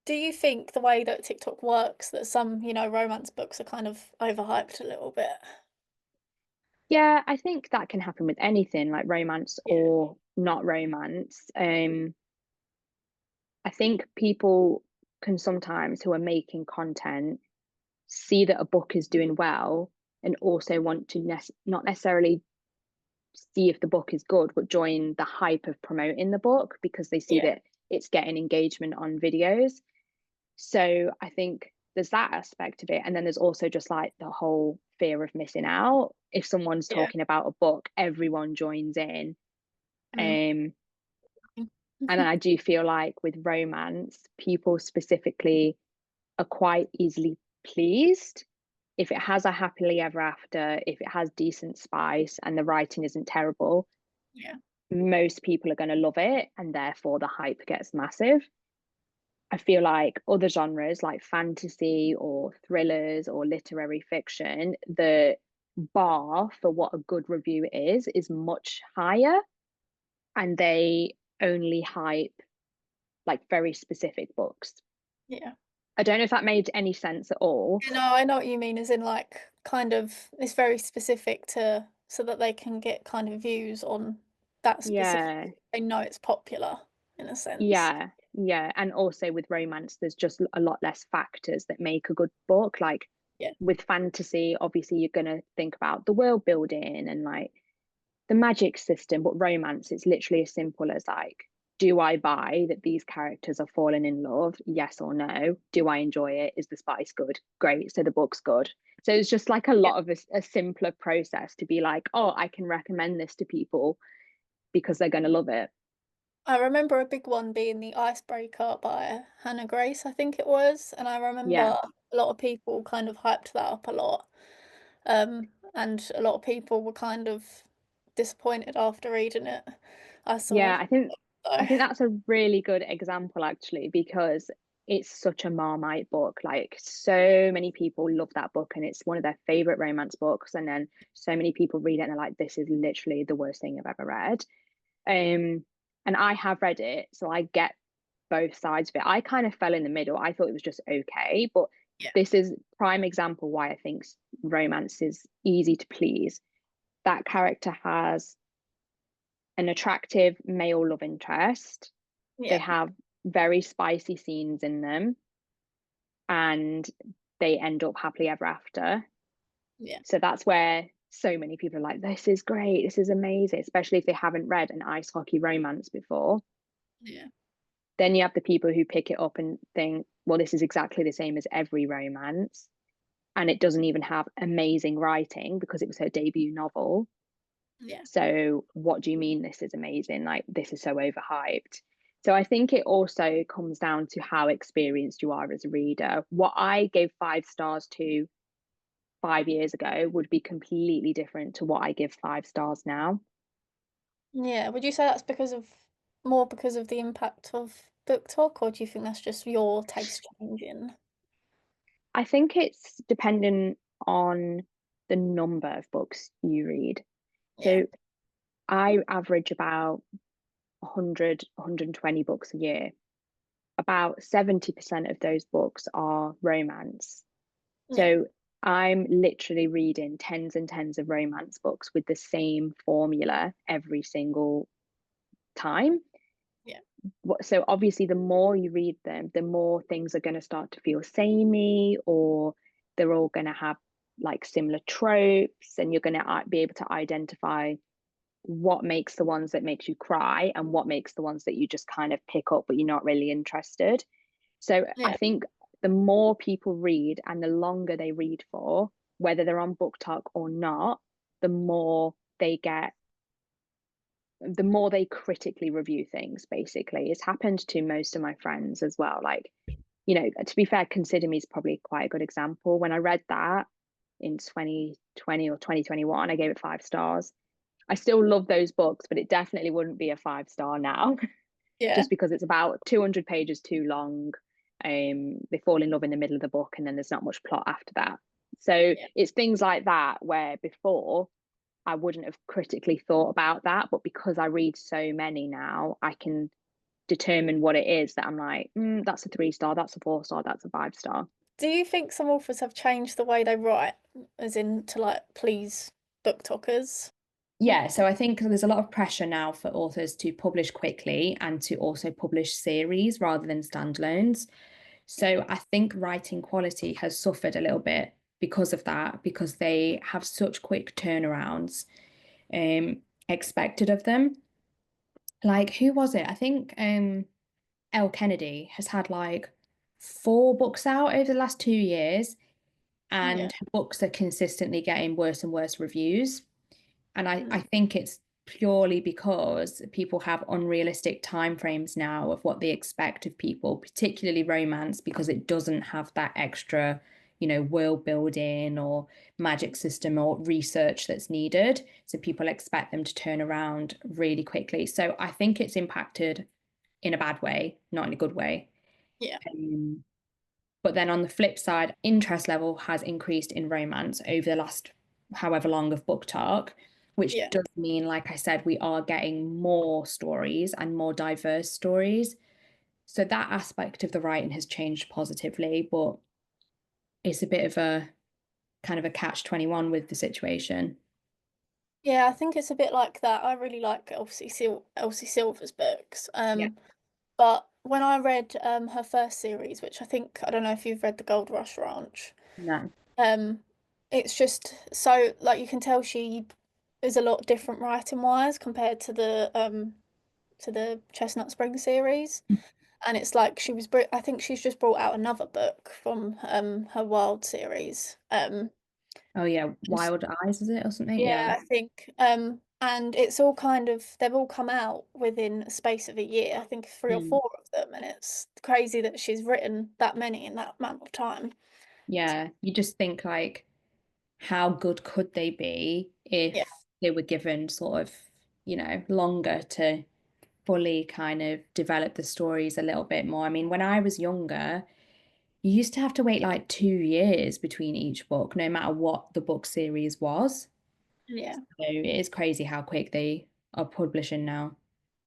Do you think the way that TikTok works, that some, romance books are kind of overhyped a little bit? Yeah, I think that can happen with anything, like romance Yeah. or not romance. I think people can sometimes, who are making content, see that a book is doing well and also want to not necessarily see if the book is good, but join the hype of promoting the book because they see Yeah. that it's getting engagement on videos. So I think there's that aspect of it. And then there's also just like the whole fear of missing out. If someone's Yeah. talking about a book, everyone joins in. Mm. Um, and I do feel like with romance, people specifically are quite easily pleased. If it has a happily ever after, if it has decent spice and the writing isn't terrible, Yeah. most people are going to love it. And therefore the hype gets massive. I feel like other genres like fantasy or thrillers or literary fiction, the bar for what a good review is much higher, and they only hype like very specific books. Yeah. I don't know if that made any sense at all. I know what you mean, as in, like, kind of it's very specific to so that they can get kind of views on that specific Yeah, they know it's popular in a sense. yeah, yeah. And also with romance, there's just a lot less factors that make a good book. Like Yeah. with fantasy, obviously you're gonna think about the world building and like the magic system, but romance, it's literally as simple as like, do I buy that these characters are falling in love? Yes or no? Do I enjoy it? Is the spice good? Great. So the book's good. So it's just like a Yeah. lot of a simpler process to be like, oh, I can recommend this to people because they're going to love it. I remember a big one being The Icebreaker by Hannah Grace, I think it was, and I Yeah. remember a lot of people kind of hyped that up a lot, and a lot of people were kind of disappointed after reading it, I saw. Yeah. I So, think that's a really good example actually, because it's such a Marmite book. Like so many people love that book and it's one of their favorite romance books. And then so many people read it and they're like, this is literally the worst thing I've ever read. Um, and I have read it, so I get both sides of it. I kind of fell in the middle. I thought it was just okay, but yeah. this is prime example why I think romance is easy to please. That character has an attractive male love interest. They Yeah. have very spicy scenes in them, and they end up happily ever after. Yeah. So that's where so many people are like, this is great, this is amazing, especially if they haven't read an ice hockey romance before. Yeah. Then you have the people who pick it up and think, well, this is exactly the same as every romance. And it doesn't even have amazing writing because it was her debut novel. Yeah. So, what do you mean this is amazing? Like, this is so overhyped. So, I think it also comes down to how experienced you are as a reader. What I gave 5 stars to 5 years ago would be completely different to what I give 5 stars now. Yeah. Would you say that's because of the impact of book talk, or do you think that's just your taste changing? I think it's dependent on the number of books you read. Yeah. So, I average about 100, 120 books a year. About 70% of those books are romance. Yeah. So I'm literally reading tens and tens of romance books with the same formula every single time. Yeah. So obviously, the more you read them, the more things are going to start to feel samey, or they're all going to have like similar tropes, and you're going to be able to identify what makes the ones that makes you cry and what makes the ones that you just kind of pick up but you're not really interested. So I Yeah. think the more people read and the longer they read for, whether they're on book talk or not, the more they get, the more they critically review things. Basically, it's happened to most of my friends as well. Like, to be fair, Consider Me is probably quite a good example. When I read that in 2020 or 2021, I gave it 5 stars. I still love those books, but it definitely wouldn't be a 5 star now, Yeah. just because it's about 200 pages too long. They fall in love in the middle of the book, and then there's not much plot after that. So Yeah. it's things like that where before I wouldn't have critically thought about that, but because I read so many now, I can determine what it is that I'm like, that's a 3 star, that's a 4 star, that's a 5 star. Do you think some authors have changed the way they write, as in to like please booktokers? Yeah, so I think there's a lot of pressure now for authors to publish quickly and to also publish series rather than standalones. So I think writing quality has suffered a little bit because of that, because they have such quick turnarounds expected of them. Like, who was it? I think Elle Kennedy has had like 4 books out over the last 2 years, Yeah. and her books are consistently getting worse and worse reviews. And I Mm. think it's purely because people have unrealistic timeframes now of what they expect of people, particularly romance, because it doesn't have that extra, world building or magic system or research that's needed. So people expect them to turn around really quickly. So I think it's impacted in a bad way, not in a good way. Yeah. Um, but then on the flip side, interest level has increased in romance over the last however long of book talk, which Yeah. does mean, like I said, we are getting more stories and more diverse stories. So that aspect of the writing has changed positively, but it's a bit of a kind of a catch-21 with the situation. Yeah, I think it's a bit like that. I really like Elsie Silver's books. Yeah. But when I read her first series, which I don't know if you've read The Gold Rush Ranch, No. um, it's just so like you can tell she is a lot different writing wise compared to the Chestnut Spring series. And it's like I think she's just brought out another book from her Wild series. Oh yeah, Wild Eyes, is it or something? Yeah. Yeah, I think. And it's all kind of they've all come out within a space of a year. I think three or Mm. four of them, and it's crazy that she's written that many in that amount of time. Yeah. You just think like, how good could they be Yeah, if they were given sort of, longer to fully kind of develop the stories a little bit more. I mean, when I was younger, you used to have to wait like 2 years between each book, no matter what the book series was. yeah. So it is crazy how quick they are publishing now.